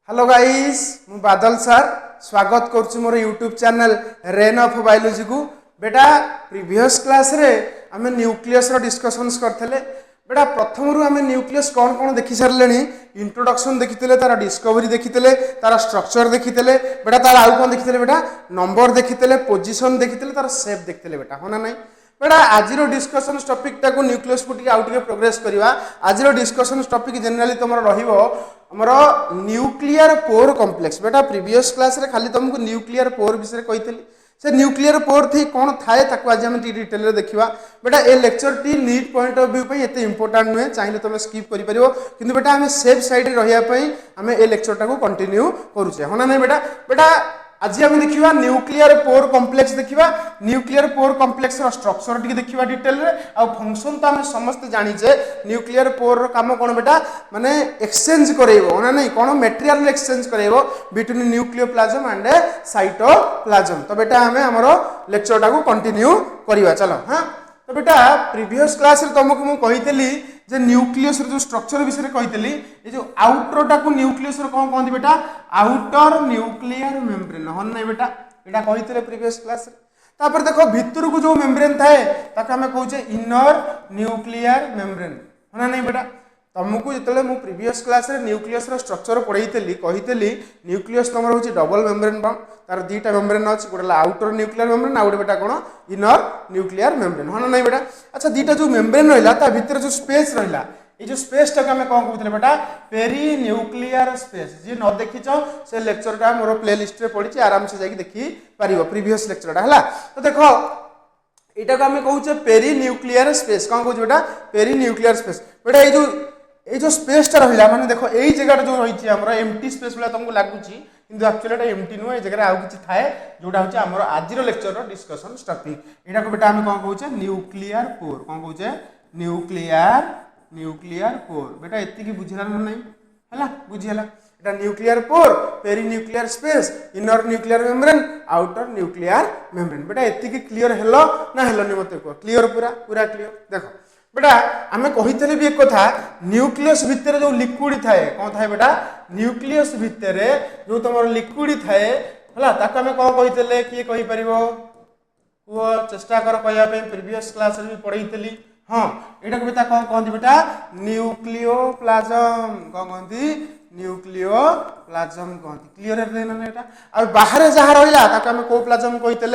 Hello guys मु Badal sir स्वागत करुच्ची मोर YouTube channel rain of biology को। बेटा प्रीवियस क्लास रे आमे न्यूक्लियस रो डिस्कशंस करथले। बेटा प्रथम रु आमे न्यूक्लियस कौन कौन देखि सारलेनी। इंट्रोडक्शन देखिथिले, तार डिस्कवरी देखिथिले, तार स्ट्रक्चर देखिथिले, बेटा तार आउ कौन देखिथिले, बेटा नंबर देखिथिले, पोजीशन देखिथिले, तार शेप देखिथिले बेटा, हो ना नहीं बेटा। आज डिस्कशन टॉपिक टाको न्यूक्लियस को आउ प्रोग्रेस करवा। आज डिस्कशन टॉपिक जनरली तुम रहिबो हमर न्यूक्लियर पोर कॉम्प्लेक्स। बेटा प्रीवियस क्लास रे खाली तुमको न्यूक्लियर पोर विषय कही से न्यूक्लियर पोर थी कौन थाए ताको आज हम डिटेल देखा। बेटा ए लेक्चर टी नीट पॉइंट ऑफ व्यू पे एते इंपोर्टेंट नुहे, चाहिए तुम स्किप कर पारिबो, किंतु बेटा आम सेफ साइड रहिया पई आमे ए लेक्चर टाको कंटिन्यू करूचे, हो ना नहीं बेटा। बेटा आज हम देखा न्यूक्लियर पोर कॉम्प्लेक्स देखा। Nuclear pore complex structure T देखा डिटेल रे। आ फंक्शन तो आम समस्त जानीचे न्यूक्लियर पोर काम कौन बेटा माने एक्सचेंज करेइबो, ना नहीं कौन मटेरियल एक्सचेंज करेइबो बिटवीन न्यूक्लियोप्लाज्म एंड साइटोप्लाज्म। तो बेटा हमें हमरो लेक्चर टाको कंटिन्यू करिवा चलो। हां तो बेटा प्रीवियस क्लास रे तुमको मु कहितली जे न्यूक्लियस जो स्ट्रक्चर विषय कही ये जो आउटर टाको न्यूक्लियस कौन कहते बेटा आउटर न्यूक्लियर मेम्ब्रेन, हो नहीं बेटा यहाँ कही प्रीवियस क्लास तापर देखो भितर को जो मेम्ब्रेन थाए ताको हमें कहूचे इनर न्यूक्लियर मेम्ब्रेन, हो ना नहीं बेटा। तुमको जो मु प्रीवियस क्लास रे न्यूक्लियस स्ट्रक्चर पढ़ाई कही न्यूक्लियस तुम हूँ डबल मेम्ब्रेन बाउंड, तार दुईटा मेम्ब्रेन अच्छी, गोटे आउटर न्यूक्लियर मेम्ब्रेन आ गोटे बेटा कौन इनर न्यूक्लियर मेम्ब्रेन, हो ना नहीं बेटा। अच्छा दुईटा जो मेम्ब्रेन रहा भितर जो स्पेस रहा ये जो स्पेस टाक आम कौन कहते बेटा पेरी न्यूक्लियर स्पेस। जी न देखीच से लेक्चर टा मोर प्ले लिस्ट रे पड़ी आराम से जाकि देखी पार प्रीवियस लेक्चर टा है। तो देखो यहाँ को आम कहूचे पेरी न्यूक्लियर स्पेस, कौन कहूँ बेटा पेरी न्यूक्लियर स्पेस। बेटा ये जो स्पेस टा रहा माने देखो यही जगह जो रही है एम्प्टी स्पेस भाई तुमको लगुच, किंतु एक्चुअली एम्प्टी नुह, जगह आउ किसी थाए जोटा हूँ आम आज लेक्चर डिस्कशन टॉपिक। यहाँ को बेटा आम कौन कहूचे न्यूक्लियर पोर, कौन कहूचे न्यूक्लियर पोर। बेटा एति बुझेगा ना नहीं है बुझीगला। यहाँ nuclear pore perinuclear space inner nuclear membrane outer nuclear membrane. बेटा एति क्लीयर हेलो ना हेलोनी मत कह क्लीयर पूरा पूरा क्लीयर। देखो बेटा आम कही भी एक कथा न्यूक्लियस भितर जो लिक्विड थाए कौन थाए बेटा न्यूक्लियस भितर जो तुम लिक्विड थाए है ताको आम कौन कही किए कही पार चेष्टा कर कहवाई प्रीवियस क्लास भी पढ़ी। हाँ यहाँ को बेटा कौन कहते बेटा न्यूक्लियोप्लाज्म, कौन कहती न्यूक्लियोप्लाज्म कहती। क्लीयर है ना बेटा। आ बाहर जहाँ रहा ताको आम कौ प्लाज्म कहते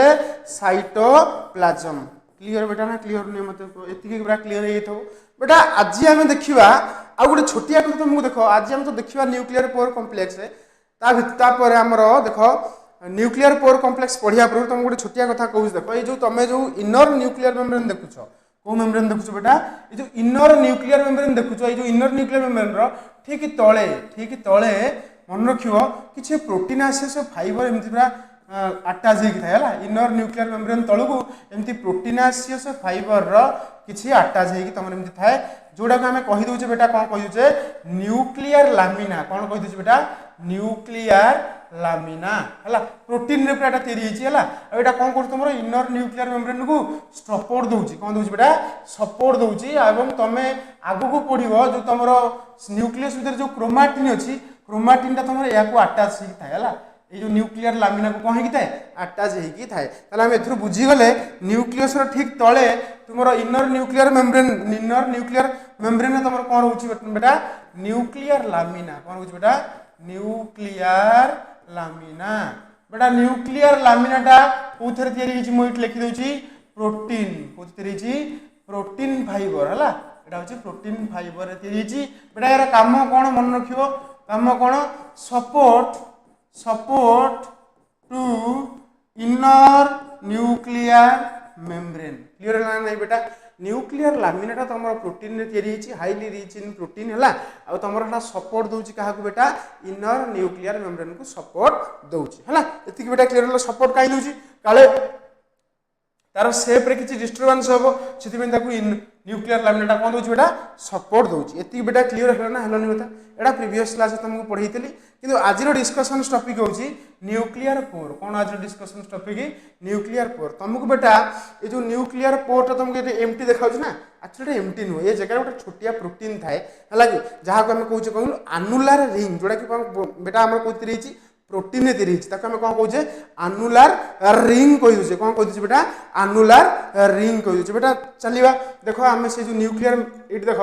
साइटोप्लाज्म। क्लीयर बेटा ना क्लीयर नहीं मत ये पूरा क्लीयर हो बेटा। आज आम देखा आ गोटे छोटिया कथा तुमको देखो आज हम तो देखा न्यूक्लियर पोर कॉम्प्लेक्स तापर आमर देखो न्यूक्लियर पोर कॉम्प्लेक्स पढ़िया पूर्व तुमको गोटे छोटिया कथा कहूँ। देखो ये जो तुम जो इनर न्यूक्लियर मेम्ब्रेन देखुच कौ मेम्ब्रेन देखुच बेटा ये जो इनर न्यूक्लियर मेम्ब्रेन देखुच ये जो इनर न्यूक्लियर मेम्ब्रेन ठीक तले मन रख कि प्रोटीनासियस फाइबर एमती पूरा अटैच होता है इनर न्यूक्लियर मेम्ब्रेन तलू एमती प्रोटीनासियस फाइबर किसी अटैच होगी तुम एमती थाए जोड़ा को आम कहीदे बेटा कौन कहीदे न्यूक्लियर लामिना, कौन कहीदे बेटा न्यूक्लियर लामिना है प्रोटीन रे पूरा तैयारी है। यहाँ कौन कर तुम इनर न्यूक्लियर मेम्ब्रेन को सपोर्ट दूसरी कौन दूसरी बेटा सपोर्ट दूसरी और तुम आग को पढ़ो जो तुम न्यूक्लियस भर जो क्रोमाटिन अच्छी क्रोमाटिन टा तुम या अटैच होता है ये जो न्यूक्लियर लामिना को कौन होता है अटैच होगी थाए। ताले हम एथुर बुझीगले न्यूक्लियस ठीक तले तुम इनर न्यूक्लियर मेम्ब्रेन तुम कौन रोचे बेटा न्यूक्लियर लामिना, कौन रोचे बेटा न्यूक्लियर लामिना। बेटा न्यूक्लियर लामिना टा कौन या मुझे लिखिदे प्रोटीन कौन प्रोटीन फाइबर है यहाँ हूँ प्रोटीन फाइबर बेटा यार काम कौन मन रख काम कौन support to inner nuclear membrane. Clear है नहीं बेटा। न्यूक्लियर लामिना तुम प्रोटीन तैयारी हाईली रिच इन प्रोटीन है आ तुम सपोर्ट दूसरी क्या बेटा इनर न्यूक्लियर मेम्ब्रेन को सपोर्ट दूसरी है ये बेटा। क्लियर सपोर्ट कहीं दूसरी काले तार सेप रे किसी डिस्टर्बेंस हम से न्यूक्लियर लामिना कौन दौर बेटा सपोर्ट दौर ये बेटा क्लीयर है ना हेलानी बेटा एटा प्रीवियस क्लास तुमको पढ़ी कि आज डिस्कसन टॉपिक हूँ न्यूक्लियर पोर कौन आज डिस्कसन टॉपिक न्यूक्लियर पोर तुमको बेटा ये जो न्यूक्लियर पोर तुमको एमटी देखा ना एक्चुअली एमटी नुह ये जगह गोटे छोटिया प्रोटीन थाए है जहाँ को आम कहे कहूँ आनुलार रिंग जोटा कि बेटा आम कौन रही प्रोटीन तैयारी होती कौन कहे आनुलार रिंग कहीदे कौन कही बेटा आनुलार रिंग कहीदे बेटा चलवा देख आम से जो न्यूक्लियर ये देख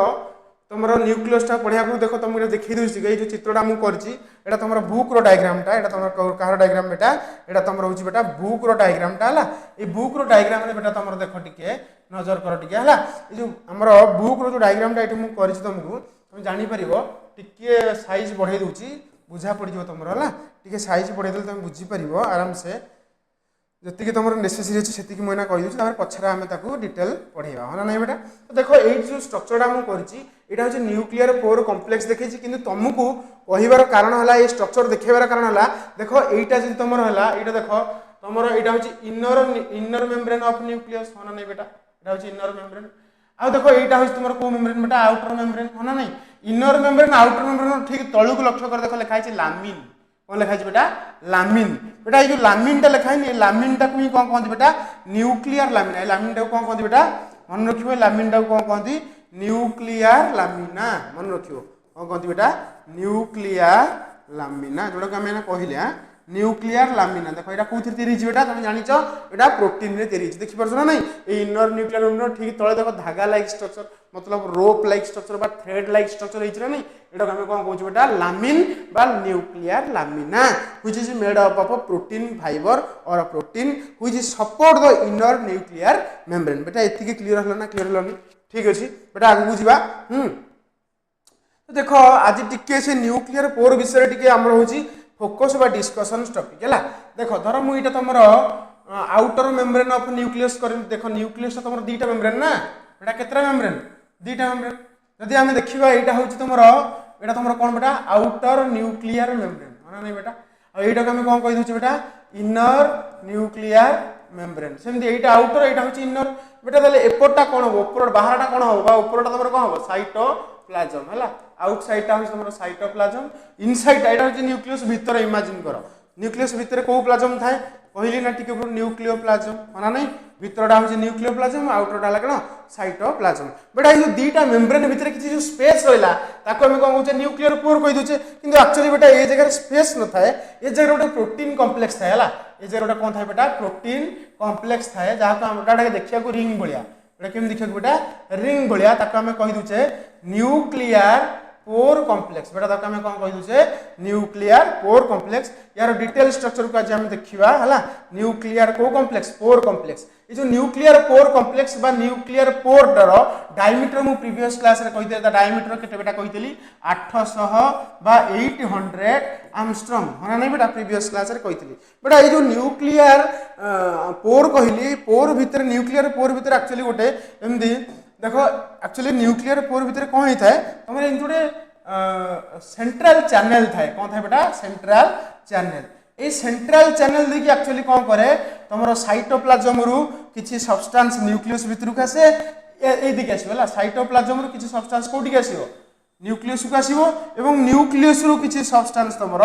तुम न्यूक्लियसटा पढ़ा देख तुम देखी दूसरी ये जो चित्रटा मुझे यहाँ तुम बुक्र डायग्रामटा यहाँ तुम कह डायग्राम बेटा यहाँ तुम रोचे बेटा बुक्र डायग्रामटा है ये बुक्र डायग्राम बेटा तुम देख टे नजर कर टे है ये जो आम बुक्र जो डायग्रामटा ये मुझे तुमको तुम जापर टे सैज बढ़े दूसरी बुझा पड़ तुम है टे सैज बढ़े तुम बुझीपर आराम से जी तुम नेसेसरी अच्छे से मुझे कहीदे पछरे आम डिटेल पढ़ेगा है ना बेटा तो देख ये जो स्ट्रक्चरटा मुझे यहाँ हूँ न्यूक्लियर पोर कम्प्लेक्स देखी कि तुमको कहबार कारण है ये स्ट्रक्चर देखेबार कारण है देख यहीटा जी तुम है ये देख तुम यहाँ हूँ इनर मेम्ब्रेन ऑफ न्यूक्लियस है ना नहीं बेटा यहाँ हूँ इनर मेम्ब्रेन आ देख यहाँ हूँ तुम कौ मेम्ब्रेन बेटा आउटर मेम्ब्रेन है ना नहीं इनर मेम्ब्रेन आउटर मेम्ब्रेन ठीक तलू लक्ष्य कर देख लिखाई लामिन कौन लिखाई बेटा लामिन बेटा ये जो लामिनटा लिखाई लामिनटा को कौन कहते बेटा न्यूक्लियर लामिना लामिनटा को कौन कहते बेटा मन रखिए लामिनटा को कौन कहते न्यूक्लियर लामिना मन रखियो कौन कहते बेटा न्यूक्लियर लामिना जोटा कि आम कहले न्यूक्लियर लामिना देख यहाँ कौन तैयारी बेटा तुम जाच यहाँ प्रोटीन में तैयारी देखिपार ना नहीं ये इनर न्यूक्लियर मेम्ब्रेन ठीक तले देख धागा लाइक स्ट्रक्चर मतलब रोप लाइक स्ट्रक्चर बा थ्रेड लाइक स्ट्रक्चर होता नहीं यहाँ आम कौन कौन बेटा लामिन बा nuclear lamina which is made up of protein fibre और protein which is support the inner nuclear membrane बेटा ये क्लीयर है ना क्लीयर है ठीक अच्छे बेटा आगे बुझा तो देख आज टिके से न्यूक्लियर पोर विषय टी आम हूँ फोकस बा डिस्कसन टॉपिक है देख धर मुझे तुम आउटर मेम्ब्रेन ऑफ न्यूक्लियस कर देख न्यूक्लियस तुम दीटा मेम्ब्रेन ना बेटा केतरा मेम्ब्रेन दीटा मेम्ब्रेन जदि आम देखा यहाँ हूँ तुम यहाँ तुम कौन बेटा आउटर न्यूक्लियर मेम्ब्रेन है ना नहीं बेटा और आम कौन कहीदे बेटा इनर न्यूक्लियर मेम्ब्रेन सेमती यहाँ आउटर यहाँ हूँ इनर बेटा ताले एपटा कौन हम ऊपर बाहरटा कौन हम ऊपरटा तुम कौन हम साइटोप्लाज्म है आउटसाइडटा हूँ तुम साइटोप्लाज्म इनसाइड यहाँ हूँ न्यूक्लियस भितर इमेजिन कर न्यूक्लियस भितर कौ प्लाज्म थाए कहली ना टी न्यूक्लियोप्लाज्म है ना नहीं भितरटा हूँ न्यूक्लियोप्लाज्म आउटरटा है कौन साइटोप्लाज्म बेटा ये दीटा मेम्ब्रेन भितर किसी जो स्पेस रहा आम कौन कहे न्यूक्लियर पोर कहीदे कि एक्चुअली बेटा ये जगह स्पेस न थाए ये जगह गोटे प्रोटीन कम्प्लेक्स थाए ये जगह गोटे कौन थाए बेटा प्रोटीन कम्प्लेक्स थाए जहाँ को आम देखा रिंग भाया केमी देखा बेटा रिंग भाया आम कहीदे न्यूक्लियर पोर कम्प्लेक्स बेटा तक आम कौन कहीदे न्यूक्लियर पोर कम्प्लेक्स यार डिटेल स्ट्रक्चर को आज आम देखा है न्यूक्लियर को कम्प्लेक्स पोर कम्प्लेक्स ये जो न्यूक्लियर पोर कम्प्लेक्स बा न्यूक्लियर पोर डायमीटर मु प्रीवियस क्लास रे कही डायमीटर केते बेटा कही 800 बा 800 आर्मस्ट्रॉन्ग है नहीं बेटा प्रीवियस क्लास रे कही बेटा ये जो न्यूक्लियर पोर कहली पोर भितर न्यूक्लियर पोर भितर एक्चुअली गोटे एमती देख एक्चुअली न्यूक्लियर पोर भितर कौन होता है तुम गोटे सेंट्रल चैनल थाए कौन थाए बेटा सेंट्रल चैनल ये सेंट्रल चैनल देखिए एक्चुअली कौन करे तुम साइटोप्लाज्म रु किसी सब्सटेंस न्यूक्लियस भितर को आसे ये दिखे आसो साइटोप्लाज्म रु किसी सब्सटेंस कोठी आसो न्यूक्लियस को आसो एवं न्यूक्लियस रु किसी सब्सटेंस तुम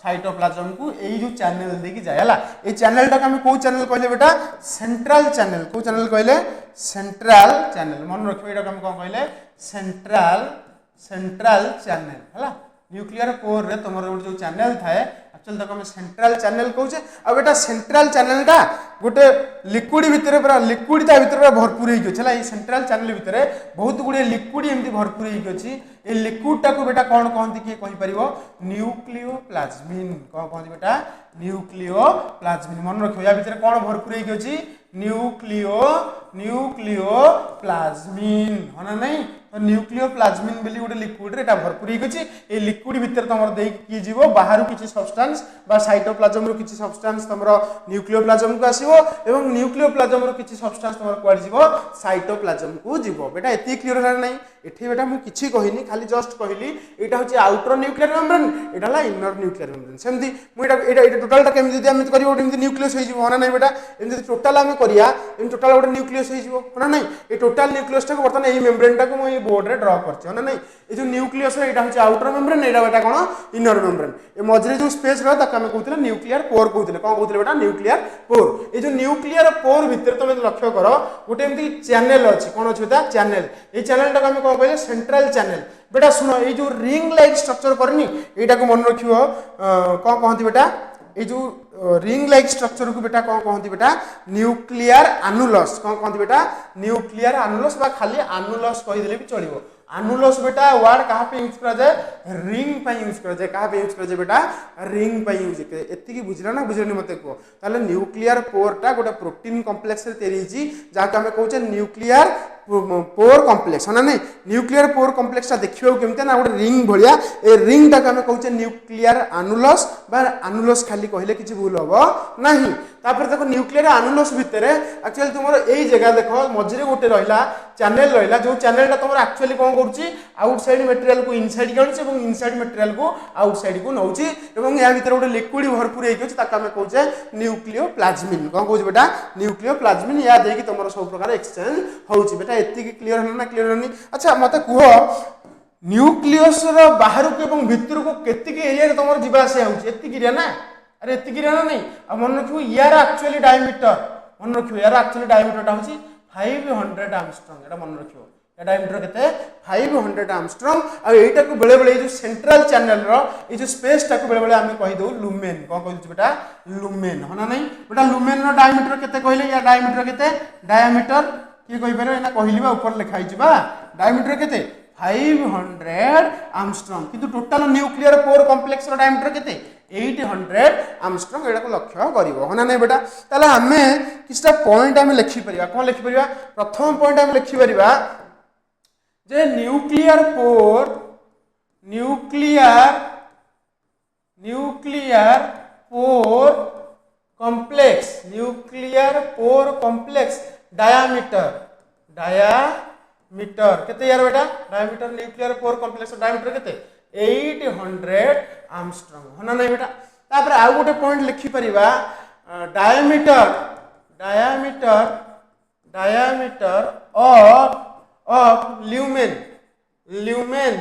साइटोप्लाज्म को यही जो चैनल देखिए जाए ये चैनल टाक कौ चैनल कहले बेटा सेंट्रल चैनल कौ चैनल कहले सेंट्रल चैनल मन रखिए यहाँ कौन कहले सेंट्रल चैनल है न्यूक्लियर पोर रे तुम जो चैनल थाए एक्चुअली तक सेंट्रल चैनल कहे आ बेटा सेंट्रल चैनलटा गोटे लिक्विड भितर पूरा लिक्विड ता भितर पूरा भरपूर होगी ये सेंट्रल चैनल भितर बहुत गुड़े लिक्विड एमती भरपूर होगी ये लिक्विडटा को बेटा कौन कहते किए कहीपर न्यूक्लियोप्लाज्मिन कौन कहते बेटा न्यूक्लियोप्लाज्मिन मन रखियो या भितर कौन भरपूर होगी न्यूक्लियोप्लाज्मिन है ना नहीं तो न्यूक्लियोप्लाज्मिन बोली गोटे लिक्विड रे भरपूर होगी ये लिक्विड भितर तुम देखिए जीव बाहर किसी सब्सटेंस बा साइटोप्लाज्म रु किसी सब्सटेंस तुम न्यूक्लियोप्लाज्म को आसीबो एवं न्यूक्लियोप्लाज्म रु किसी सब्सटेंस तुम कुआड जीव साइटोप्लाज्म को जीव बेटा एति क्लियर है नहीं एठी बेटा मु किछि कहिनी खाली जस्ट कहली एटा होची आउटर न्यूक्लियर मेम्ब्रेन एटा ला इनर न्यूक्लियर मेम्ब्रेन सेमती मु एटा टोटल टा केमि जदी हम करियो एमती न्यूक्लियस होई जिवो ना नाही बेटा एमती टोटल हम करिया एम टोटल गोटे न्यूक्लियस होई जिवो ना नाही ए टोटल न्यूक्लियस टा को बर्तन एई मेम्ब्रेन टा को मु ए बोर्ड रे ड्रा करछि ना नाही ए जो न्यूक्लियस एटा होची आउटर मेम्ब्रेन एटा बेटा कोन इनर मेम्ब्रेन ए मझरे जो स्पेस रह ताका हम कहउतले न्यूक्लियर पोर कहउतले कोन कहउतले बेटा न्यूक्लियर पोर ए जो न्यूक्लियर पोर भितर तमे लक्ष्य करो गोटे एमती चैनल अछि कोन अछि बेटा चैनल ए चैनल टा को हम कोन कहले सेंट्रल चैनल बेटा सुनो ये जो रिंग लाइक स्ट्रक्चर करनी एटा को मन रखियो कोन कहंती बेटा ये जो रिंग लाइक स्ट्रक्चर को बेटा कोन कहंती बेटा न्यूक्लियर एनुलस कोन कहंती बेटा न्यूक्लियर एनुलस बा खाली एनुलस कहि देले भी चलिबो एनुलस बेटा वर्ड कहा पे यूज करा जाए रिंग पे यूज करा जाए कहा पे यूज करा जाए बेटा रिंग पे यूज करे एत्ती की बुझला ना बुझलनी मते को ताले न्यूक्लियर पोर टा गोटे प्रोटीन कॉम्प्लेक्स रे तैयारी छि जाका हमें कहउचे न्यूक्लियर पोर कॉम्प्लेक्स ना नहीं न्यूक्लियर पोर कॉम्प्लेक्स ता देखियो केमते ना गोटे रिंग भलिया ए रिंग टा हमें कहउचे न्यूक्लियर एनुलस बा एनुलस खाली कहले किछि भूल होबो नाही तापर देखो न्यूक्लियर एनुलस भितरे एक्चुअली तुमरो एई जगह देखो मझरे गोटे रहिला चैनल रहिला जो चैनल टा तुमरो एक्चुअली कोन करूची आउटसाइड मटेरियल को इनसाइड काउची एवं इनसाइड मटेरियल को आउटसाइड को नउची एवं या भीतर गोटे लिक्विड भरपूर हेकि अछि ताका हमें कहउचे न्यूक्लियोप्लाज्मिन कोन कहउची बेटा न्यूक्लियोप्लाज्मिन या देकी तुमरो सब प्रकार एक्सचेंज होउची बेटा एत्ती की क्लियर हना ना क्लियर हनी अच्छा मते कुहो न्यूक्लियस रो बाहर को एवं भीतर को केत्ती के एरिया रे तुमरो जीवा आसे होउची एत्ती की ना अरे एत्ती की ना नहीं आ मन रखियो यार एक्चुअली डायमीटर मन रखियो यार एक्चुअली डायमीटर टा होची 500 आर्मस्ट्रांग एटा मन रखियो या डायमीटर केते 500 आर्मस्ट्रांग आ एटा को बेले बेले जो सेंट्रल चैनल रो ए जो स्पेस टा को बेले बेले हम कहि दउ लुमेन कोन कहउची बेटा लुमेन हना नहीं बेटा लुमेन रो डायमीटर केते कहले या डायमीटर केते डायमीटर की कहि पारे एना कहलिबा ऊपर लिखाइ छिबा डायमीटर केते 500 आर्मस्ट्रांग किंतु टोटल न्यूक्लियर पोर कॉम्प्लेक्स रो डायमीटर केते 800 आर्मस्ट्रांग एटा को लक्ष्य करिवो हना नै बेटा ताले हमें किछटा पॉइंट हम लिखि परिबा कोन लिखि परिबा प्रथम पॉइंट हम लिखि परिबा जे न्यूक्लियर पोर कॉम्प्लेक्स डायामीटर केते यार बेटा diameter nuclear pore complex diameter केते 800 आर्मस्ट्रांग होना नहीं बेटा तापर आ गोटे पॉइंट लिखि परिबा डायामीटर ऑफ ल्यूमेन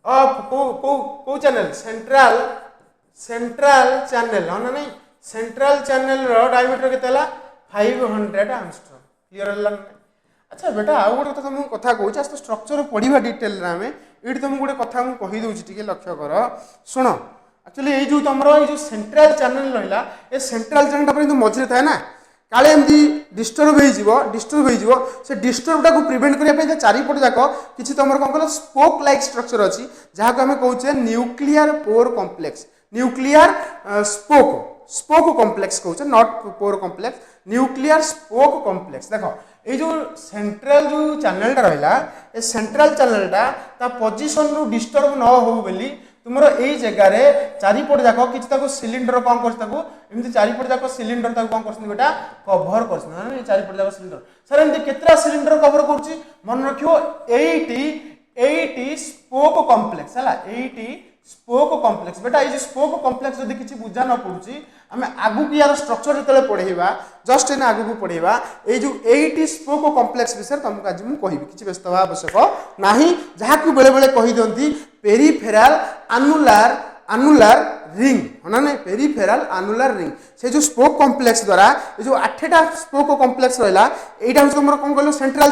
ऑफ को चैनल सेंट्रल चैनल होना नहीं सेंट्रल चैनल रो डायमीटर केतेला 500 आर्मस्ट्रांग क्लियर हला अच्छा बेटा आ गोटे कथा तुम कथा कहूँ आज तो स्ट्रक्चर पढ़ा डिटेल आम ये तुम गोटे कथा मुझे कहीदे टे लक्ष्य कर शुण एक्चुअली ये जो तुम ये सेंट्रल चैनल रहा ये सेंट्रल चैनल मझे थाए ना काले एमती डिस्टर्ब हो से डिस्टर्बटा को प्रिवेंट करने चारिपट जाक किसी तुम कौन कह स्पोक लाइक स्ट्रक्चर अच्छी जहाँ को आम कहे nuclear pore complex nuclear spoke complex कहूँ not pore complex nuclear spoke complex देखो ये जो सेंट्रल जो चैनलटा रहा ये सेंट्रल चैनलटा ता पोजिशन रु डिस्टर्ब न हो बोली तुम यही जगार चारिपट जाक कि सिलिंडर कौन करमती चारिपट जाक सिलिंडर कौन कर बेटा कभर कर चारिपट जाक सिलिंडर सर एमती केतरा सिलिंडर कभर कर मन रखियो 80 स्पोक कॉम्प्लेक्स है 80 स्पोक कॉम्प्लेक्स बेटा ये स्पोक कॉम्प्लेक्स जब किसी बुझा न पड़ी आम आगु की यार स्ट्रक्चर जो पढ़ेगा जस्ट एने आगु पढ़ेगा ये जो 80 स्पोक कॉम्प्लेक्स विषय तुमको आज मुझे कहि किसी व्यस्त हवा आवश्यक ना जहाँ को बेले बेले कही दिखती पेरिफेराल आनुलार रिंग है ना पेरिफेराल आनुलार रिंग से जो स्पोक कॉम्प्लेक्स द्वारा ये जो 8टा स्पोक कॉम्प्लेक्स रहा यहाँ हूँ तुम कौन कह सेंट्रल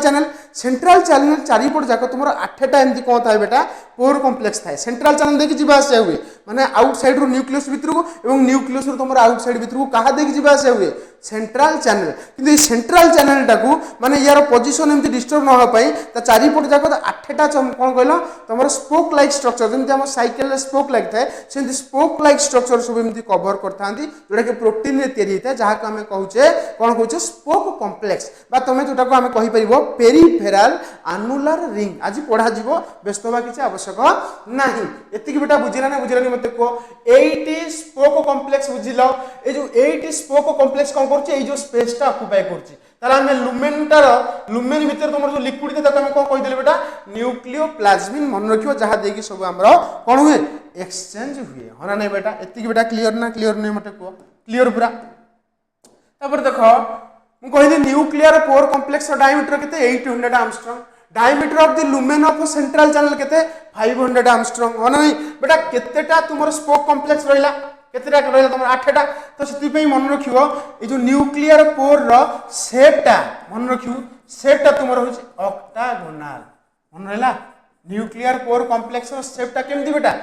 चैनल चारिपट जाक तुम 8टा एमती कौन था बेटा पोर कॉम्प्लेक्स थाए सेंट्रल चैनल देखिए जावास हुए माने आउटसाइड रू न्यूक्लियस भितर को और न्यूक्लियस रू तुम आउटसाइड भितर को क्या देखिए जावास हुए सेंट्रल चैनल किंतु ये सेंट्रल चैनल टाकू माने यार पोजिशन एमती डिस्टर्ब न होपाई चारिपट जाक 8टा कौन कहल तुम स्पोक लाइक स्ट्रक्चर जमी आम साइकेल स्पोक लाइक थाए से स्पोक लाइक स्ट्रक्चर सब एमती कवर करता जोटा कि प्रोटीन रे तैयारी होता है जहाँ को आम कहे कौन कहे स्पोक कॉम्प्लेक्स बा तुम जोटा को आम कहीपर पेरिफेराल आनुलार रिंग आज पढ़ा व्यस्त हवा किसी आवश्यक ना ये बेटा बुझिला ना बुझिलानी मत कह 80 स्पोक कॉम्प्लेक्स बुझिल ये जो 80 स्पोक कॉम्प्लेक्स कौन कर जो स्पेसटा ऑक्युपाई कर ताले आमे लुमेन भितर तुमर जो लिक्विड था आमे कोन कहि देले बेटा न्यूक्लियोप्लाज्मिन मन रखियो जहा देकी सब हमरो कोन हुए एक्सचेंज हुए हना नै बेटा एति बेटा क्लियर नै मते को क्लियर पूरा तापर देखो मु कहि न्यूक्लियर पोर कॉम्प्लेक्स डायमीटर केते 800 angstrom diameter of the lumen of central channel केते 500 एंगस्ट्रॉम हना नै बेटा केतेटा तुमर स्पोक कॉम्प्लेक्स रहिला केतेटा रहिला तुमर 8टा तो सेति पई मन रखियो ए जो न्यूक्लियर पोर रो शेपटा मन रखियो शेपटा तुमर होची ऑक्टागोनल मन रहला न्यूक्लियर पोर कॉम्प्लेक्स रो शेपटा केमदी बेटा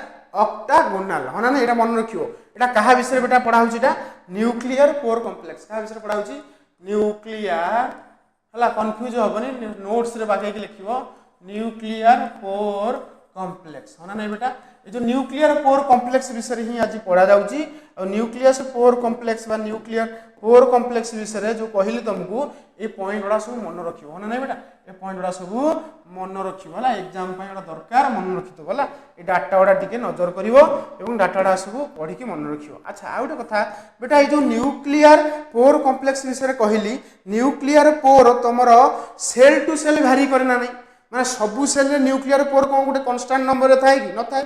ऑक्टागोनल हना नै एटा मन रखियो एटा कहा विषय बेटा पढा होची एटा न्यूक्लियर पोर कॉम्प्लेक्स कहा विषय पढा होची न्यूक्लियर हला कंफ्यूज होबनी नोट्स रे बाकी लिखिबो न्यूक्लियर पोर कॉम्प्लेक्स हना नै बेटा ए जो न्यूक्लियर पोर कॉम्प्लेक्स विषय ही आज पढ़ा जाउची और न्यूक्लियस पोर कॉम्प्लेक्स बा न्यूक्लियर पोर कॉम्प्लेक्स विषय जो कहली तुमको ए पॉइंट गुडा सब मन रखिबो हना नै बेटा ए पॉइंट गुडा सब मन रखिबो हला एग्जाम पय गुडा दरकार मन रखितो हला ए डाटा गुडा टिके नजर करिवो एवं डाटा गुडा सब पढी के मन रखिबो अच्छा आ गोटे कथा बेटा ए जो न्यूक्लियर पोर कॉम्प्लेक्स विषय कहली न्यूक्लियर पोर तमरो सेल टू सेल वैरी करना नै माने सबु सेल रे न्यूक्लियर पोर को गोटे कांस्टेंट नंबर रे थाए कि न थाए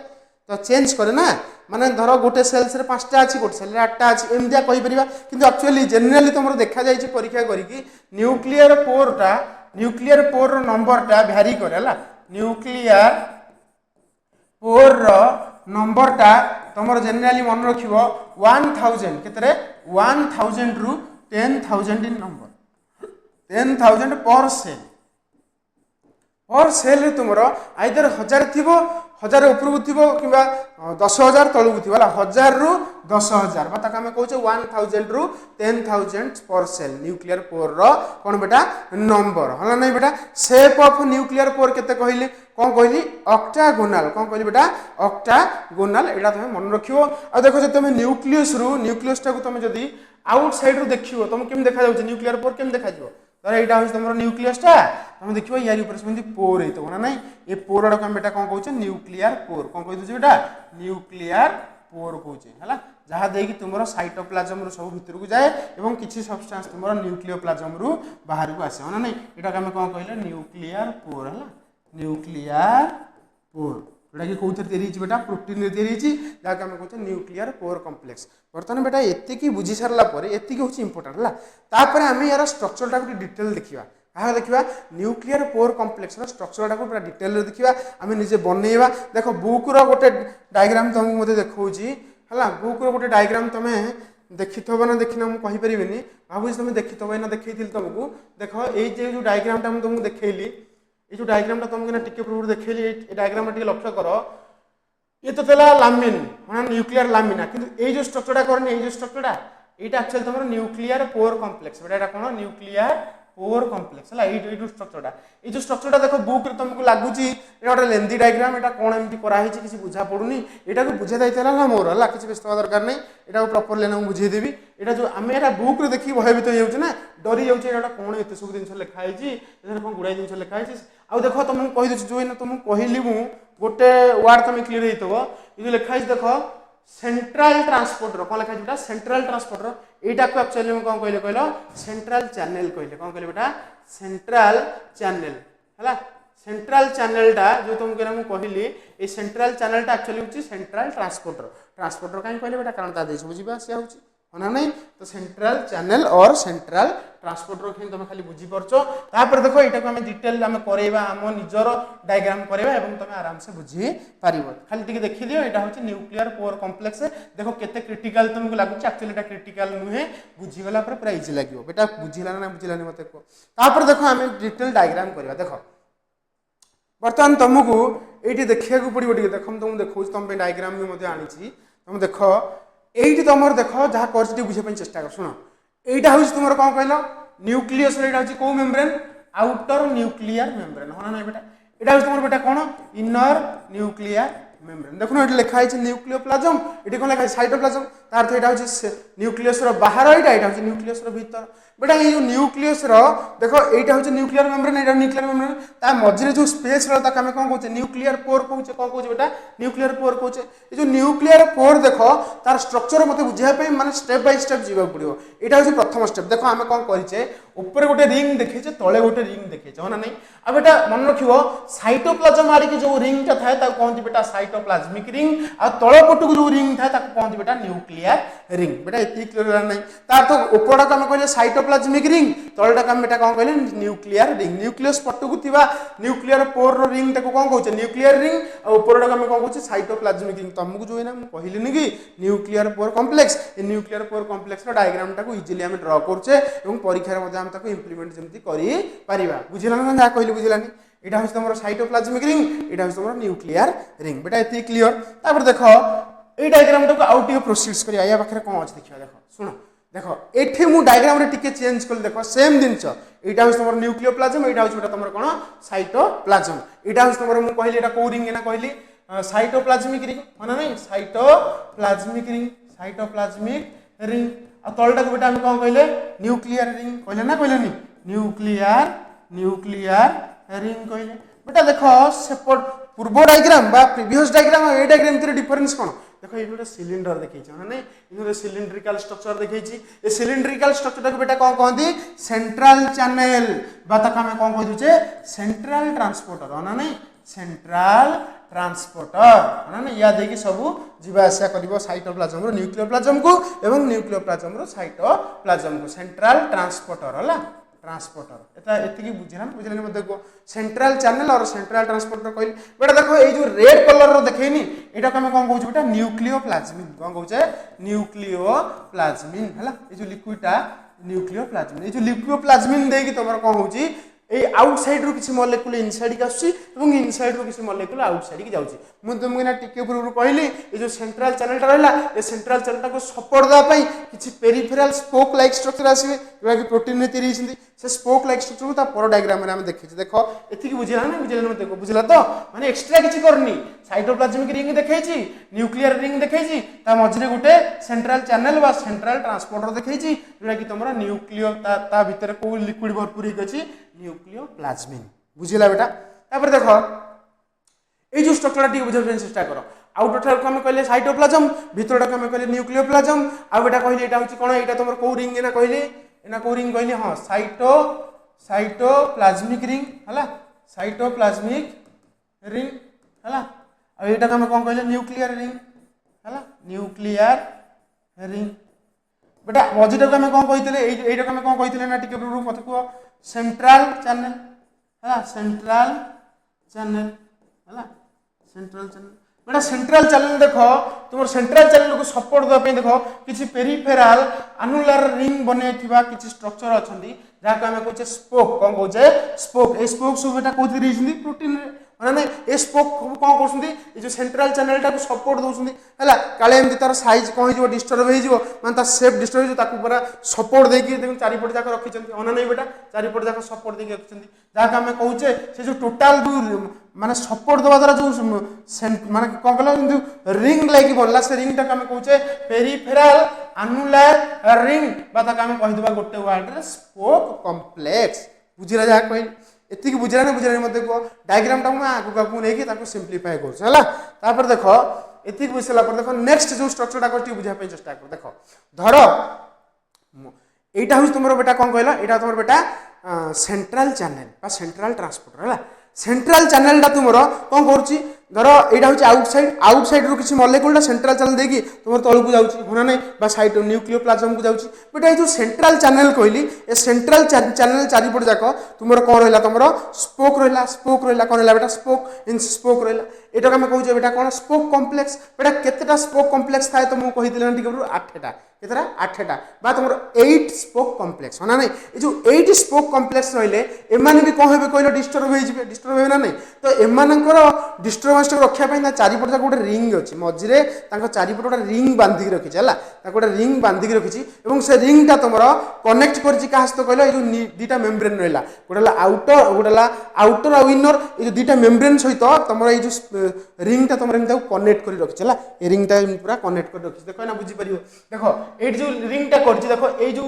तो चेंज करे ना माने धरो गोटे सेल्स रे 5टा अछि गोटे सेल रे 8टा अछि एमदिया कहि परिबा किंतु एक्चुअली जनरली तुमरो देखा जाय छि परीक्षा करी कि न्यूक्लियर पोर रो नंबर टा वैरी करेला न्यूक्लियर पोर रो नंबर टा तुमरो जनरली मन रखिबो 1000 केतरे 1000 रु 10000 इन नंबर 10000 पर सेल और सेल रे तुमरो आइदर 1000 थिबो 1000 ऊपर थिबो किबा 10000 तळु थिबो हला 1000 रु 10000 बता कामे कहउछे 1000 रु 10000 पर सेल न्यूक्लियर पोर रो कोन बेटा नंबर हला नै बेटा शेप ऑफ न्यूक्लियर पोर केते कहिली कोन कहिली ऑक्टागोनल कोन कहिली बेटा ऑक्टागोनल एटा तुम मन रखियो आ देखो जे तुम न्यूक्लियस टा को तुम जदी आउटसाइड रु देखियो तुम केम देखा जाउछ न्यूक्लियर पोर केम देखा जिवो तर एटा होछ तुमरो न्यूक्लियस टा तुम देखियो यारी ऊपर से पोर हेतो ना नै ए पोर ड बेटा कोन कहउछ न्यूक्लियर पोर कोन कहि दउछ बेटा न्यूक्लियर पोर कहउछ हला जहा देकी तुमरो साइटोप्लाज्म रु सब भीतर को जाए एवं किछि सब्सटेंस तुमरो न्यूक्लियोप्लाज्म रु बाहर को आसे ना नै एटा हम कोन कहले न्यूक्लियर पोर हला न्यूक्लियर पोर एटा कि कोथर तैयारी छि बेटा प्रोटीन रे तैयारी छि जाके हम कहते न्यूक्लियर पोर कॉम्प्लेक्स वर्तमान बेटा एत्ते की बुझी सरला परे एत्ते की होछि इंपोर्टेंट हला तापर हम यार स्ट्रक्चर टा को डिटेल देखिबा कहा देखिबा न्यूक्लियर पोर कॉम्प्लेक्स रो स्ट्रक्चर टा को पूरा डिटेल रे देखिबा हम निजे बनेइबा देखो बुक रो गोटे डायग्राम तुम मते देखौछि हला बुक रो गोटे डायग्राम तमे देखिथबो ना देखिना हम कहि परिबिनी भाबु तुम देखिथबो ना देखैथिल तुमको देखो ए जो डायग्राम टा हम तुमको देखैली ए जो डायग्राम टा तुमको ना टिके पूर्व देखैली ए डायग्राम टिके लक्ष्य करो ये तो तेला लामिन माने न्यूक्लियर लामिना किंतु ए जो स्ट्रक्चर टा करनी ए जो स्ट्रक्चर टा एटा एक्चुअली तुमरो न्यूक्लियर पोर कॉम्प्लेक्स बेटा एटा कोन न्यूक्लियर पोर कॉम्प्लेक्स हला ए जो स्ट्रक्चर टा देखो बुक रे तुमको लागुची एटा गोटे लेंथी डायग्राम एटा कोन एमती करा हिची किछि बुझा पडुनी एटा को बुझा दैतला ना मोर हला किछि व्यस्त दरकार नै एटा को प्रॉपर लेना बुझे देबी एटा जो हम एटा बुक रे देखि भयभीत हो जाउछ ना डरी जाउछ एटा कोन एते सब दिन लिखा हिची एटा कोन गुडाई दिन लिखा हिची आ देखो तुमको कहि दछ जो तुमको कहली मु गोटे वर्ड तुम क्लियर हेतबो ई जो लिखा हिची देखो सेंट्रल ट्रांसपोर्टर कोन लिखा हिची सेंट्रल ट्रांसपोर्टर एटा को एक्चुअली हम कोन कहले कहलो सेंट्रल चैनल कहले कोन कहले बेटा सेंट्रल चैनल हला सेंट्रल चैनल टा जो तुमको हम कहली ए सेंट्रल चैनल टा एक्चुअली होची सेंट्रल ट्रांसपोर्टर काई कहले बेटा कारण ता देश बुझिबा से होची होना नहीं तो सेंट्रल चैनल और सेंट्रल ट्रांसपोर्टर के तुम खाली बुझी परछो तापर देखो एटा को हम डिटेल हम करेबा हम निजर डायग्राम करेबा एवं तुम आराम से बुझी पारिबो खाली टिके देखि दियो एटा होची न्यूक्लियर पोर कॉम्प्लेक्स देखो केते क्रिटिकल तुमको लागु एक्चुअली एटा क्रिटिकल नुहे बुझी गला पर पूरा इजी लागियो बेटा बुझिला ना बुझिलानी मते को तापर देखो हम डिटेल डायग्राम करबा देखो वर्तमान तुमको एठी देखिया को पड़िबो टिके देखम तुम देखौ तुम पे डायग्राम भी मते आनी छी तुम देखो एठी तमर देखो जहा करछि बुझे पय चेष्टा कर सुनो एटा होछि तुमर कोन कहलो न्यूक्लियस रे एटा होछि को मेम्ब्रेन आउटर न्यूक्लियर मेम्ब्रेन होना नै बेटा एटा होछि तुमर बेटा कोन इनर न्यूक्लियर मेम्ब्रेन देखो एटा लिखा है न्यूक्लियोप्लाज्म एठी कोन लिखा है साइटोप्लाज्म तार अर्थ एटा होछि न्यूक्लियस रो बाहर एटा होछि न्यूक्लियस रो भीतर बेटा ये जो न्यूक्लियस रो देखो एटा होछि न्यूक्लियर मेम्ब्रेन एटा न्यूक्लियर मेम्ब्रेन ता मझरे जो स्पेस रो ताका हम कोन कहउछे न्यूक्लियर पोर कहउछे कोन कहउछे बेटा न्यूक्लियर पोर कहउछे ए जो न्यूक्लियर पोर देखो तार स्ट्रक्चर मते बुझिया पे माने स्टेप बाय स्टेप जीवा पड़ियो एटा होछि प्रथम स्टेप देखो हम कोन करिचे ऊपर गोटे रिंग देखे तले गोटे रिंग देखे हाँ ना नहीं अब बेटा मन रखियो साइटोप्लाज्म आड़िकी जो रिंग टा थाए ताको कहंती बेटा साइटोप्लाज्मिक रिंग आ तळ पटुक जो रिंग थाए ताको कहंती बेटा न्यूक्लियर रिंग बेटा एति क्लियर नहीं तार तो ऊपरटा को हम कहले साइटोप्लाज्मिक रिंग तळटा को हम बेटा कोन कहले न्यूक्लियर रिंग न्यूक्लियस पटुक थिबा न्यूक्लियर पोर रो रिंग ताको कोन कहउछ न्यूक्लियर रिंग आ ऊपरटा को हम कोन कहउछ साइटोप्लाज्मिक रिंग तुमको जो ना हम कहली नि कि न्यूक्लियर पोर कॉम्प्लेक्स ए न्यूक्लियर पोर कॉम्प्लेक्स रो डायग्राम टा को इजीली हम ड्रा करछे एवं परीक्षा रे मध्ये हम ताको इंप्लीमेंट जेमति करि परिबा बुझिला ना जा कहली बुझिलानी एटा होछ तमरो साइटोप्लाज्मिक रिंग एटा होछ तमरो न्यूक्लियर रिंग बेटा एति क्लियर तापर देखो ए डायग्राम टा आउट टिके प्रोसीड्स करिया या पाखरे कोन अछि देखियो देखो सुनो देखो एठी मु डायग्राम रे टिके चेंज कर देखो सेम दिनछ एटा होछ तमरो न्यूक्लियोप्लाज्म एटा होछ बेटा तमरो कोन साइटोप्लाज्म एटा होछ तमरो मु कहली एटा को रिंग ना कहली साइटोप्लाज्मिक रिंग माने नहीं साइटोप्लाज्मिक रिंग आ तळटा को बेटा हम कोन कहले न्यूक्लियर रिंग कहले ना कहले नी न्यूक्लियर रिंग कहले बेटा देखो सेपट पूर्व डायग्राम बा प्रीवियस डायग्राम ए डायग्राम भितर डिफरेंस कोन देखो ये गोटे सिलिंडर देखैछि ना नहीं इनरे सिलिंड्रिकल स्ट्रक्चर देखैछि ए सिलिंड्रिकल स्ट्रक्चर को बेटा कोन कहंती सेंट्रल चैनल बा तक हम कोन कहि दुचे सेंट्रल ट्रांसपोर्टर ना नहीं सेंट्रल ट्रांसपोर्टर ना नहीं या देखि सब जीवा आशा करिवो साइटोप्लाज्म रो न्यूक्लियोप्लाज्म को एवं न्यूक्लियोप्लाज्म रो साइटोप्लाज्म को सेंट्रल ट्रांसपोर्टर हला ट्रांसपोर्टर एटा एतिकी बुझिलानी मते को सेंट्रल चैनल और सेंट्रल ट्रांसपोर्टर कहली बेटा देखो ए जो रेड कलर रो देखेनी एटा को हम कोन कहउछ बेटा न्यूक्लियोप्लाज्मिन कोन कहउछ न्यूक्लियोप्लाज्मिन हला ए जो लिक्विडटा न्यूक्लियोप्लाज्मिन ए जो लिक्वियोप्लाज्मिन देकी तमर कोन होउची ए आउटसाइड रो किछि मॉलिक्यूल इनसाइड के आसी एवं इनसाइड रो किछि मॉलिक्यूल आउटसाइड के जाउची मु तुमके ना टिके पूर्व कहली ए जो सेंट्रल चैनल टा रहला ए सेंट्रल चैनल टा को सपोर्ट दा पई किछि पेरिफेरल स्पोक लाइक स्ट्रक्चर आसीबे जेबा कि प्रोटीन ने तैयारी हिसंदी से स्पोक लाइक स्ट्रक्चर को ता पर डायग्राम रे हम देखि देखो एथि की बुझिला ना बुझिला मत देखो बुझिला तो माने एक्स्ट्रा किछि करनी साइटोप्लाज्मिक रिंग देखैछि न्यूक्लियर रिंग देखैछि ता मझरे गुटे सेंट्रल चैनल बा सेंट्रल ट्रांसपोर्टर देखैछि जेबा कि तमरा न्यूक्लियो ता भीतर को लिक्विड भरपूर हिकछि न्यूक्लियोप्लाज्मिन बुझिला बेटा तापर देखो ए जो स्ट्रक्चर टी बुझे चेष्टा करो आउटर ठार को हम कहले साइटोप्लाज्म भीतरटा को हम कहले न्यूक्लियोप्लाज्म आ बेटा कहले एटा होची कोन एटा तमर को रिंग ना कहले एना को रिंग कहले हां साइटोप्लाज्मिक रिंग हला साइटोप्लाज्मिक रिंग हला आ एटा हम कोन कहले न्यूक्लियर रिंग हला न्यूक्लियर रिंग बेटा मझिटा को हम कोन कहितले एटा को हम कोन कहितले ना टिके रूप मत को सेंट्रल चैनल हला सेंट्रल चैनल हला सेंट्रल चैनल बेटा सेंट्रल चैनल देखो तुम सेंट्रल चैनल को सपोर्ट दे देखो किछि पेरिफेरल अनुलर रिंग बने थिबा किछि स्ट्रक्चर अछंती जाका हम कहउछे स्पोक कोन कहउछे स्पोक ए स्पोक सब बेटा कोथि रहिसंदी प्रोटीन रे माने ए स्पोक कोन करसंदी ए जो सेंट्रल चैनल टा को सपोर्ट दोसंदी हला काले एमति तार साइज कोन हिजो डिस्टर्ब हिजो माने ता शेप डिस्टर्ब हिजो ताकू पूरा सपोर्ट देकी देखो चारि पट जाक रखिचंती ओना नै बेटा चारि पट जाक सपोर्ट देकी रखिचंती जाका हम कहउछे से जो टोटल दू माने सपोर्ट दवा द्वारा जो माने कोन कहला जो रिंग लागी बनला से रिंग टा हम कहउछे पेरिफेरल अनुलर रिंग बा ता हम कहि देबा गोटे वर्ड रे स्पोक कॉम्प्लेक्स बुझिला जा कहि एति की बुझिला ने मते को डायग्राम टा मैं आगु आगु नै कि ताको सिंपलीफाई करछ हला तापर देखो एति बुझला पर देखो नेक्स्ट जो स्ट्रक्चर टा करती बुझा पे चेष्टा कर देखो धरो एटा हुस तुमरो बेटा कोन कहला एटा तुमरो बेटा सेंट्रल चैनल बा सेंट्रल ट्रांसपोर्टर हला सेंट्रल चैनल टा तुमरो कोन करछि धरो एटा होछि आउटसाइड रो किछि मॉलिक्यूल सेंट्रल चैनल देकी तुमर तळु को जाउछि होना नै बा साइड न्यूक्लियोप्लाज्म को जाउछि बेटा ए जो सेंट्रल चैनल कहली ए सेंट्रल चैनल चारि पट जाको तुमर कोन रहला तुमरो स्पोक रहला कोन रहला बेटा स्पोक रहला एटा हम कहउछि बेटा कोन स्पोक कॉम्प्लेक्स बेटा केतेटा स्पोक कॉम्प्लेक्स थाए तो मु कहिदिले न टिकरू 8टा केतरा 8टा बा तुमरो 8 स्पोक कॉम्प्लेक्स होना नै ए जो 8 स्पोक कॉम्प्लेक्स रहले एमाने भी कोन हेबे कहलो डिस्टर्ब हेबे ना नै तो एमानकर डिस्टर्बेंस रखिया पई ना चारि पट गोटे रिंग अछि मझिरे तांको चारि पट गोटे रिंग बांधी रखि छला ता गोटे रिंग बांधी रखिछि एवं से रिंग ता तमरो कनेक्ट करछि का हस्त कहलो ए जो दीटा मेम्ब्रेन रहला गोटेला आउटर आ इनर ए जो दीटा मेम्ब्रेन सहित तमरो ए जो रिंग ता तमरो एमता कनेक्ट करि रखि छला ए रिंग ता पूरा कनेक्ट करि रखि देखो ना बुझी परियो देखो ए जो रिंग ता करछि देखो ए जो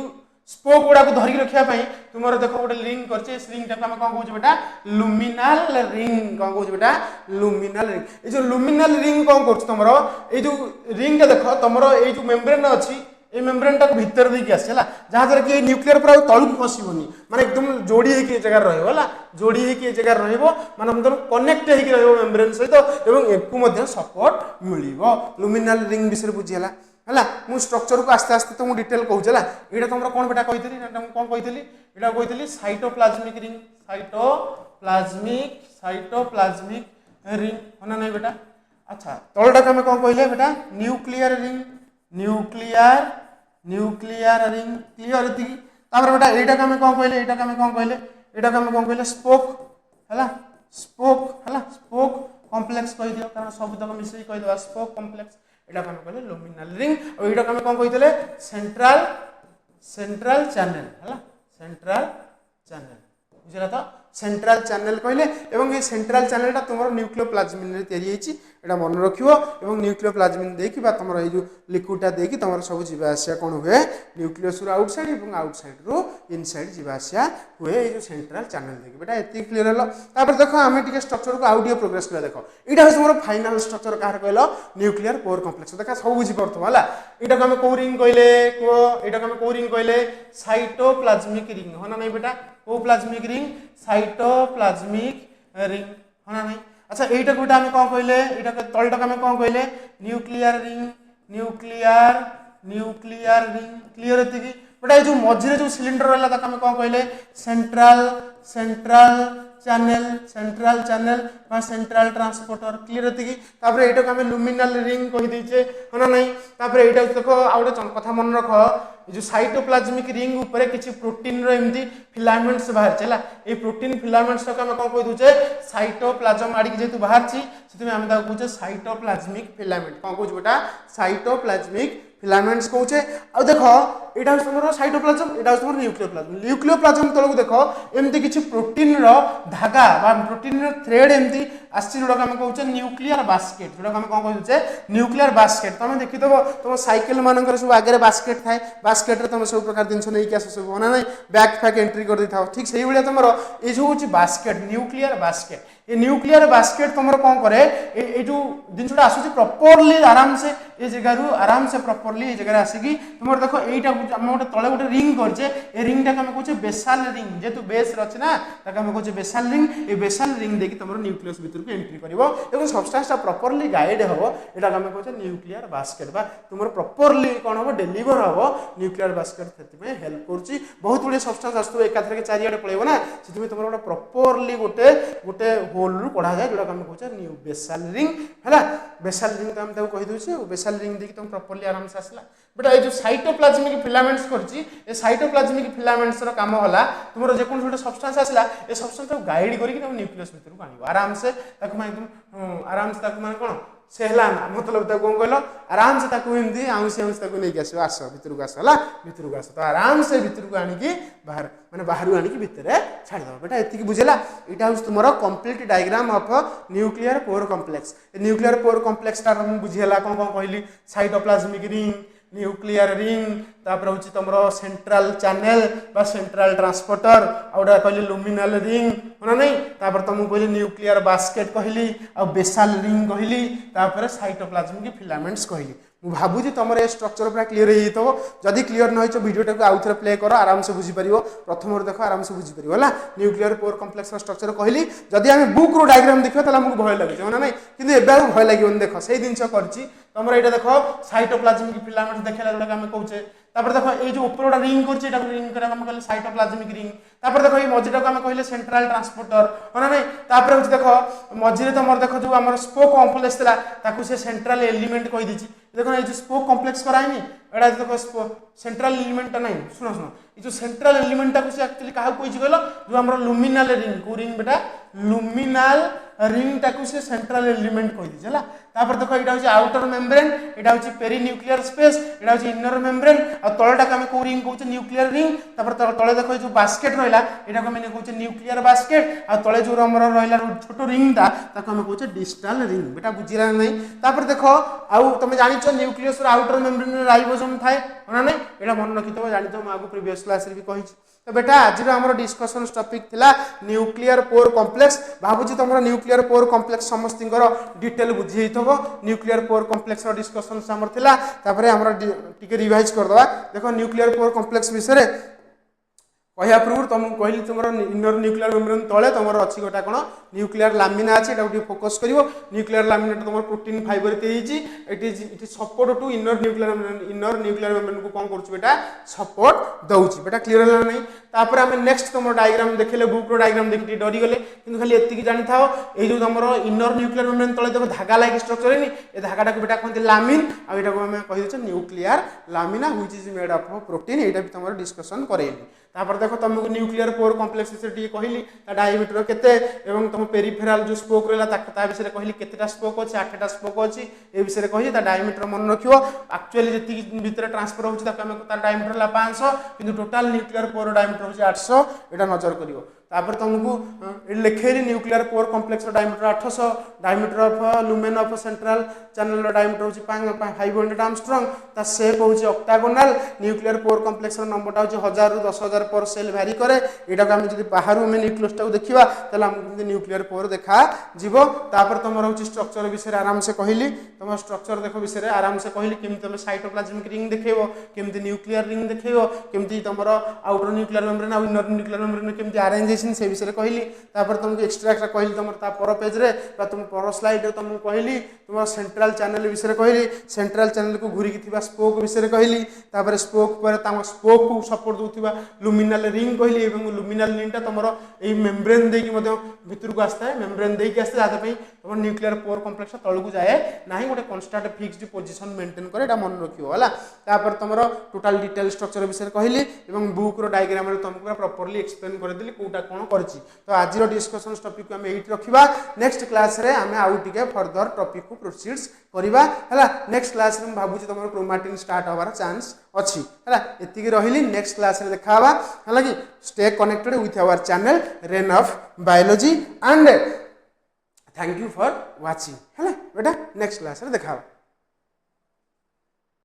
स्पोक गुडा को धरि रखिया पई तुमरो देखो गोटे रिंग करछि इस रिंग ता हम कोन कहउछ बेटा लुमिनल रिंग कोन कहउछ बेटा लुमिनल रिंग ए जो लुमिनल रिंग कोन करछ तुमरो ए जो रिंग ता देखो तुमरो ए जो मेम्ब्रेन अछि ए मेम्ब्रेन टाक भीतर देकी आसे जहाँ द्वारा कि न्यूक्लियर पूरा तलू खसबनी माने एकदम जोड़ी होगी जगह रहा जोड़ी होगी जगह रहा मतलब कनेक्ट हो मेम्ब्रेन सहित एवं एक सपोर्ट मिल लुमिनाल रिंग विषय बुझीगला है मु स्ट्रक्चर को आस्ते आस्ते तुमको डिटेल कहूँ है यहाँ तुम कौन बेटा कही कौन कही यहाँ कही साइटोप्लाज्मिक रिंग साइटोप्लाज्मिक रिंग है ना नहीं बेटा अच्छा तलटा आम कौन कहले बेटा nuclear ring nuclear ring clear ये बेटा यहाँ आम कौन कहले यहाँ आम कौन कहले स्पोक है स्पोक कॉम्प्लेक्स कह दियो कारण सब तक मिसई कहीदेवा स्पोक कॉम्प्लेक्स यहाँ आम कहले लुमिनाल रिंग और यहाँ आम कौन कही सेंट्रल चैनल है सेंट्रल चैनल बुझला तो सेंट्रल चैनल कहले एवं ये सेंट्रल चैनलटा तुम न्यूक्लियोप्लाज्मिन या मन रखियो एवं न्यूक्लियोप्लाज्मिन देकी बा तुम ये लिक्विडटा देकी तुम सब जीवासिया कौन हुए न्यूक्लियस रु आउटसाइड और आउटसाइड रु इनसाइड जीवासिया हुए ये जो सेंट्रल चैनल देखी बेटा ये क्लीयर हल तापर देख आम टे स्ट्रक्चर को आउ प्रोग्रेस कर देख यहाँ हूँ तुम फाइनाल स्ट्रक्चर कह कहल न्यूक्लियर पोर कम्प्लेक्स देखा सब बुझीपार है यहाँ आम कौ रिंग कहले यहाँ आम कौ रिंग कहले साइटोप्लाज्मिक रिंग है ना नहीं बेटा को प्लाज्मिक रिंग साइटोप्लाज्मिक रिंग है ना नहीं अच्छा यहीटा गोटे आम कौन कहले यहाँ तलटा आम कौन कहले न्यूक्लियर रिंग क्लीयर ये बेटा जो मझे जो सिलिंडर रहा आम कौन कहले central channel central transporter clear ये यहाँ आम लुमिनाल रिंग कहीदे है ना नहीं यहाँ देख आउ गोटे कथा मन रख जो साइटोप्लाज्मिक रिंग ऊपर किसी प्रोटीन एमती फिलामेंट्स बाहर ये प्रोटीन फिलामेंट्स आम कौन कह दूचे साइटोप्लाज्म आड़िक जेहतु बाहर से आम कहे साइटोप्लाज्मिक फिलामेंट कौन कह बेटा साइटोप्लाज्मिक फिलामेंट्स कहे आ देख यहाँ तुम साइटोप्लाज्म यहाँ तुम न्यूक्लियोप्लाज्म तलक देख एमती किसी प्रोटीन धागा प्रोटीन थ्रेड एमती आसी जोड़ा आम कहे न्यूक्लियर बास्केट जोड़ा आम कौन कहे न्यूक्लियर बास्केट तुम देखिदेव तुम साइकेल मानक सब आगे बास्केट थाए बास्केट तुम सब प्रकार जिन नहीं आस सब ना ना बैग फैग एंट्री कर दे था ठीक से भाई तुम ये जो हूँ बास्केट न्यूक्लियर बास्केट ये न्यूक्लियर बास्केट तुम कौन करे ये जो जिनसा आसूँ प्रॉपर्ली आराम से ये जगह आराम से प्रॉपर्ली ये जगह आसिकी तुम देख यहीटा आम गोटे तले गोटे रिंग करचे ये रिंगटा आम कहे बेसाल रिंग जेहतु बेस अच्छे ना आम कहे बेसाल रिंग ये बेसाल रिंग देखिए तुम न्यूक्लियस भीतर को एंट्री कर सबस्टांसटा प्रॉपर्ली गाइड हम यहाँ आम कहे न्यूक्लियर बास्केट बा तुम प्रॉपर्ली कौन हम डेलीवर हम न्यूक्लियर बास्केट से हेल्प कर बहुत गुड़े सबस्टांस आसो एकाथर चारिड़े पड़े ना से तुम गोटे प्रॉपर्ली गोटे गोटे होल रु पढ़ा जाए जोटा आम कहे न्यू बेसाल रिंग है बेसाल रिंग तो आम कहीदे बेसाल रिंग देखिए तुम प्रॉपर्ली आराम से आसला बेटा ये जो साइटोप्लाज्मिक फिलामेंट्स कर साइटोप्लाज्मिक फिलामेंट्स काम है तुम जेको गोटे सबस्टांस आसला ये सबस्टांस गाइड करके न्यूक्लियस भीतर को आने आराम से एकदम आराम से माने कौन से है मतलब कौन कहल आराम से एमती आउसी आउसी नहीं आस आस भीतर को आस है भीतर को आस तो आराम से भीतर को आणिकी बाहर माने बाहर आनिकी भितर छाड़देव बेटा ये बुझेगा यहाँ हूँ तुम complete diagram of nuclear pore complex nuclear pore complex बुझीगला कौन कौन कहली साइटोप्लाज्मिक रिंग न्यूक्लियर रिंग तापर हूँ तुम सेंट्रल चैनल बा सेंट्रल ट्रांसपोर्टर आउटा कहली लुमिनाल रिंग है ना नहीं तुमको कहली न्यूक्लियर बास्केट कहली आ बेसाल रिंग कहली तापर साइटोप्लाज्मिक फिलामेंट्स कहली मु भावुँ तुम ये स्ट्रक्चर पूरा क्लीयर हो जदि क्लीयर न हो वीडियो टाक आउ थे प्ले कर आराम से बुझीपर प्रथम देख आराम से बुझीपर है न्यूक्लियर पोर कॉम्प्लेक्स स्ट्रक्चर कहली जदि आम बुक रो डायग्राम देखा तो आमको भय लगे है ना नहीं कि एवं भय लगे देख से जिन कर तुम ये देख साइटोप्लाज्मिक फिलामेंट देखा जोटा आम कहे तापर देख ये जो ऊपर गोटा रिंग कर रिंग कर कहले साइटोप्लाज्मिक रिंग तापर देख ये मझीटा को आम कहले सेंट्रल ट्रांसपोर्टर है ना नहीं तापर हूँ देख मझे तुम देख जो आम स्पोक कॉम्प्लेक्स था से सेंट्रल एलिमेंट कहीदी देख ये जो स्पोक कॉम्प्लेक्स कराएनी एटा देख सेंट्रल एलिमेंटा नहीं शुण शुण ये जो सेंट्रल एलिमेंटा को एक्चुअली क्या कही कहल जो आम लुमिनाल रिंग को रिंग बेटा लुमिनाल रिंग टाक से सेंट्रल एलिमेंट कहीदी है तापर देख यहाँ हूँ आउटर मेम्ब्रेन यहाँ हूँ पेरी न्यूक्लियर स्पेस यहाँ हूँ इनर मेम्ब्रेन आ तलटा आम कौ रिंग कहे न्यूक्लियर रिंग तापर तले देख जो बास्केट रहा यहाँ आम कहे न्यूक्लियर बास्केट आ तले जो रहा छोट रिंगटा आम कहे डिस्टाल रिंग बेटा बुझीला नहीं तापर देख आउ तुम जान न्यूक्लियस आउटर मेम्ब्रेन राइबोसोम थाए ना नहीं यहाँ मन रखी जान आगे प्रीवियस क्लास भी कही तो बेटा आज आम डिस्कसन टॉपिक थिला न्यूक्लियर पोर कॉम्प्लेक्स भावुची तुम न्यूक्लियर पोर कॉम्प्लेक्स समस्त डिटेल बुझी न्यूक्लियर पोर कॉम्प्लेक्स डिस्कसन आमर थिला तापरे आमर टिके रिवाइज करदवा देखो न्यूक्लियर पोर कॉम्प्लेक्स विषय कहया पूर्व तुमको कहली तुम इनर न्यूक्लियर मेम्ब्रेन तले तुम अच्छी गोटा कौन न्यूक्लियर लामिना अच्छे फोकस कर न्यूक्लियर लामिना तुम प्रोटीन फाइबर ये support to inner nuclear membrane को कौन करा सपोर्ट दौर बेटा क्लीयर है नहीं तापर आम नेक्स्ट तुम डायग्राम देखले बुक डायग्राम देखिए डरीगले कि खाली एति जानी था ये जो तुम इनर न्यूक्लियर मेम्ब्रेन तले देखो धागा लाइक स्ट्रक्चर है ये धागाटा को बेटा कहते लामिन आम कहीदे nuclear lamina which is made up of protein यहाँ भी तुम डिस्कसन करेली तापर देखो तुमको न्यूक्लियर पोर कॉम्प्लेक्स विषय कहली डायमीटर केते एवं तुम पेरिफेराल जो स्पोक रहा विषय कहली केतेटा स्पोक अच्छे 8टा स्पोक अच्छी ये विषय कही डायमीटर मन रख एक्चुअली जी भितर ट्रांसफर होता डायमीटर है 500 कि टोटाल न्यूक्लियर पोर डायमीटर होची 800 यहाँ नजर कर तापर तुमको लिखेली nuclear pore complex diameter 800 diameter of lumen of central channel diameter होची 500 आर्मस्ट्रॉन्ग ता शेप होची ऑक्टागोनल न्यूक्लियर पोर कॉम्प्लेक्स नंबरटा होची 1000 रू 10000 पर सेल वैरी करे एटा को हम जदी बाहर में न्यूक्लियस को देखिबा तले हमको न्यूक्लियर पोर देखा जीवो तापर तुम होची स्ट्रक्चर विषय आराम से कहली तुम स्ट्रक्चर देखो विषय आराम से कहली केमि तुम साइटोप्लाज्मिक रिंग देखैबो केमि न्यूक्लियर रिंग देखैबो केमि तुमरो आउटर न्यूक्लियर मेम्ब्रेन और इनर न्यूक्लियर मेम्ब्रेन केमि अरेंज से विषय कहली तापर तुमको एक्स्ट्रा कहली तुम पर पेज रे तुम पर स्लाइड रे तुमको कहली तुम सेंट्रल चैनल विषय कहली सेंट्रल चैनल को घूरिकी थिबा स्पोक विषय कहली तापर स्पोक पर ताम स्पोक को सपोर्ट दोथिबा लुमिनल रिंग कहली एवं लुमिनल रिंगटा तुम एई मेम्ब्रेन देकी मध्य भितर को आस्ता है मेम्ब्रेन देकी आस्ते जाते पई तुम न्यूक्लियर पोर कॉम्प्लेक्स तळ को जाए नाही गोटे कांस्टेंट फिक्स्ड पोजीशन मेंटेन करे एटा मन रखियो हला तापर तुमरो टोटल डिटेल स्ट्रक्चर विषय कहली एवं बुक रो डायग्राम रे तुमको प्रॉपर्ली एक्सप्लेन कर देली कोटा कोन करछि तो आज डिस्कसन टॉपिक को आम ये रखा नेक्स्ट क्लास रे आम आउ टिके फर्दर टॉपिक को प्रोसीड्स करवा है नेक्स्ट क्लास रे भावुची तुम क्रोमाटिन स्टार्ट होवार चांस अच्छी है एति रही नेक्स्ट क्लास रे देखा है कि stay connected with our channel rain of biology and thank you for watching है बेटा नेक्स्ट क्लास रे देखा।